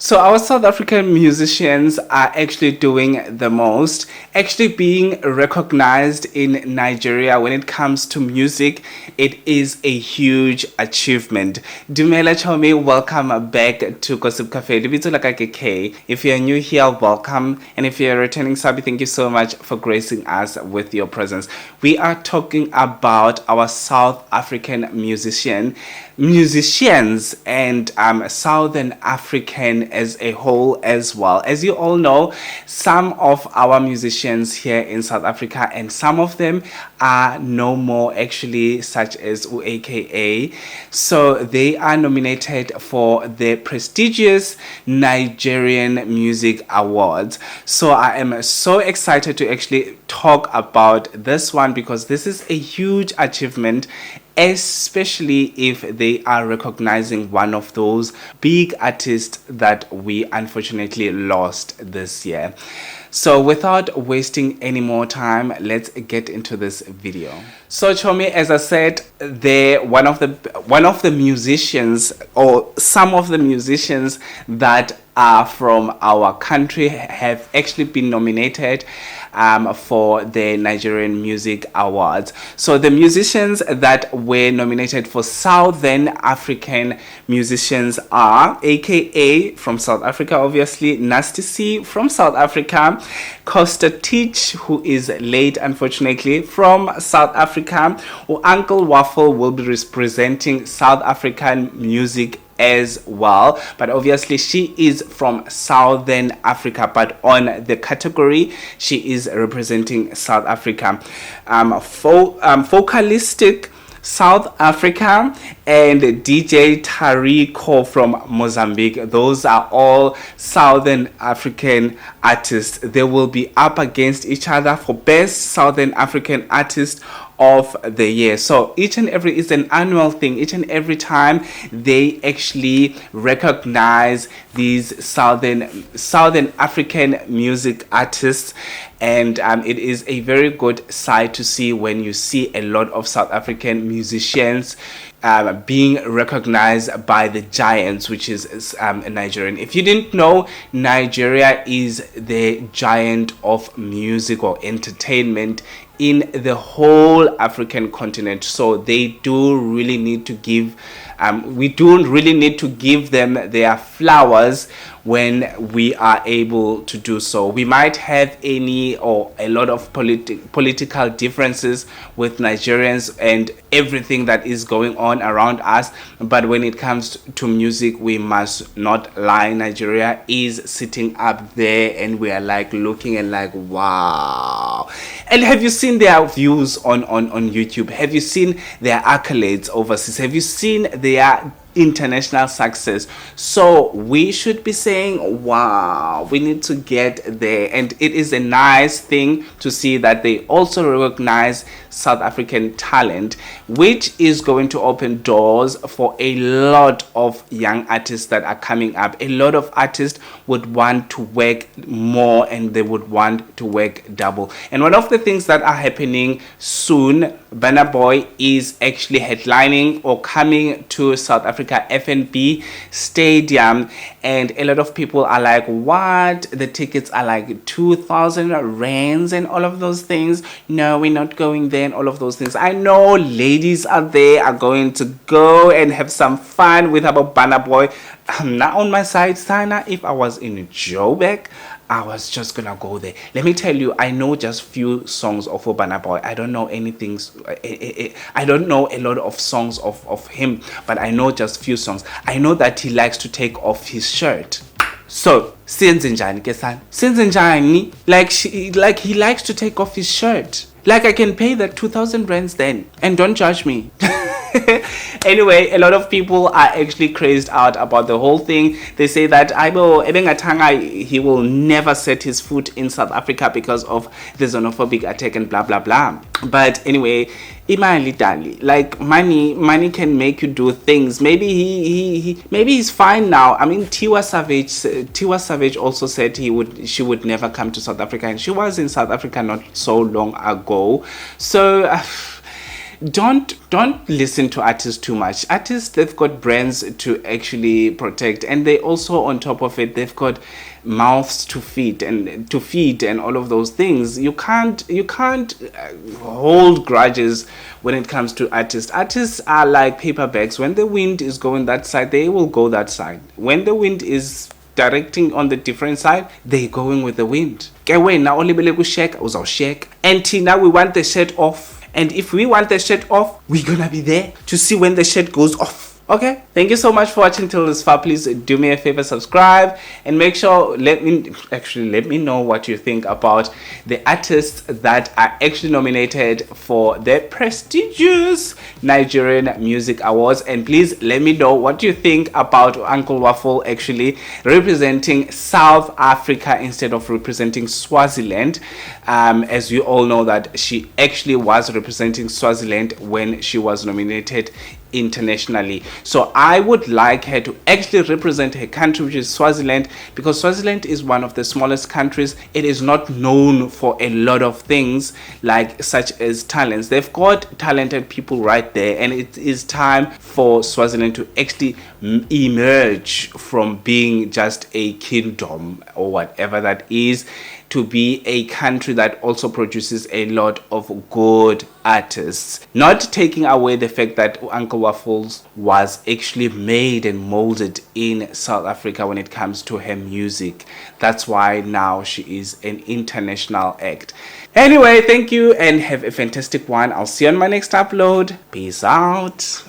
So our South African musicians are actually doing the most, actually being recognized in Nigeria when it comes to music. It is a huge achievement. Dumela Chomi, welcome back to Gossip Cafe. If you're new here, welcome. And if you're a returning sub, thank you so much for gracing us with your presence. We are talking about our South African musicians and Southern African as a whole as well. As you all know, some of our musicians here in South Africa and some of them are no more actually, such as AKA. So they are nominated for the prestigious Nigerian Music Awards. So I am so excited to actually talk about this one because this is a huge achievement, especially if they are recognizing one of those big artists that we unfortunately lost this year. So without wasting any more time, let's get into this video. So Chomi, as I said, one of the musicians, or some of the musicians that are from our country, have actually been nominated for the Nigerian Music Awards. So the musicians that were nominated for Southern African musicians are AKA from South Africa, obviously, Nasty C from South Africa, Costa Teach, who is late unfortunately, from South Africa. Uncle Waffle will be representing South African music as well, but obviously she is from Southern Africa, but on the category she is representing South Africa. Vocalistic South Africa, and DJ Tariko from Mozambique. Those are all Southern African artists. They will be up against each other for Best Southern African Artist of the Year. So each and every is an annual thing. Each and every time they actually recognize these Southern African music artists, and it is a very good sight to see when you see a lot of South African musicians being recognized by the giants, which is Nigerian. If you didn't know, Nigeria is the giant of music or entertainment in the whole African continent. So they do really need to give we do really need to give them their flowers when we are able to do so. We might have any or a lot of political differences with Nigerians and everything that is going on around us, but when it comes to music, we must not lie. Nigeria is sitting up there and we are like looking and like, wow. And have you seen their views on YouTube? Have you seen their accolades overseas? Have you seen their international success? So we should be saying, wow, we need to get there. And it is a nice thing to see that they also recognize South African talent, which is going to open doors for a lot of young artists that are coming up. A lot of artists would want to work more and they would want to work double. And one of the things that are happening soon, Burna is actually headlining or coming to South Africa FNB Stadium, and a lot of people are like, what? The tickets are like 2,000 rands and all of those things. No, we're not going there and all of those things. I know ladies out there are going to go and have some fun with our Burna. I'm not on my side, Sana. If I was in Joburg, I was just gonna go there. Let me tell you, I know just few songs of Burna. I don't know anything. I don't know a lot of songs of him, but I know just few songs. I know that he likes to take off his shirt. So, Sinzinjani Kesan. Sinzinjani, like he likes to take off his shirt. Like I can pay that 2,000 rands then, and don't judge me. Anyway, a lot of people are actually crazed out about the whole thing. They say that he will never set his foot in South Africa because of the xenophobic attack and blah blah blah. But anyway, like money can make you do things. Maybe he's fine now. I mean, Tiwa Savage also said she would never come to South Africa, and she was in South Africa not so long ago. So don't listen to artists too much. Artists, they've got brands to actually protect, and they also, on top of it, they've got mouths to feed and all of those things. You can't hold grudges when it comes to artists. Artists are like paper bags. When the wind is going that side, they will go that side. When the wind is directing on the different side, they going with the wind. Ke wena olibele kusheka uzawusheka. And now we want the shirt off. And if we want the shirt off, we're gonna be there to see when the shirt goes off. Okay, thank you so much for watching till this far. Please do me a favor, subscribe, and make sure let me know what you think about the artists that are actually nominated for the prestigious Nigerian Music Awards. And please let me know what you think about Uncle Waffle actually representing South Africa instead of representing Swaziland. As you all know that she actually was representing Swaziland when she was nominated internationally. So I would like her to actually represent her country, which is Swaziland, because Swaziland is one of the smallest countries. It is not known for a lot of things like such as talents. They've got talented people right there, and it is time for Swaziland to actually emerge from being just a kingdom or whatever that is, to be a country that also produces a lot of good artists. Not taking away the fact that Uncle Waffles was actually made and molded in South Africa when it comes to her music. That's why now she is an international act. Anyway, thank you and have a fantastic one. I'll see you on my next upload. Peace out.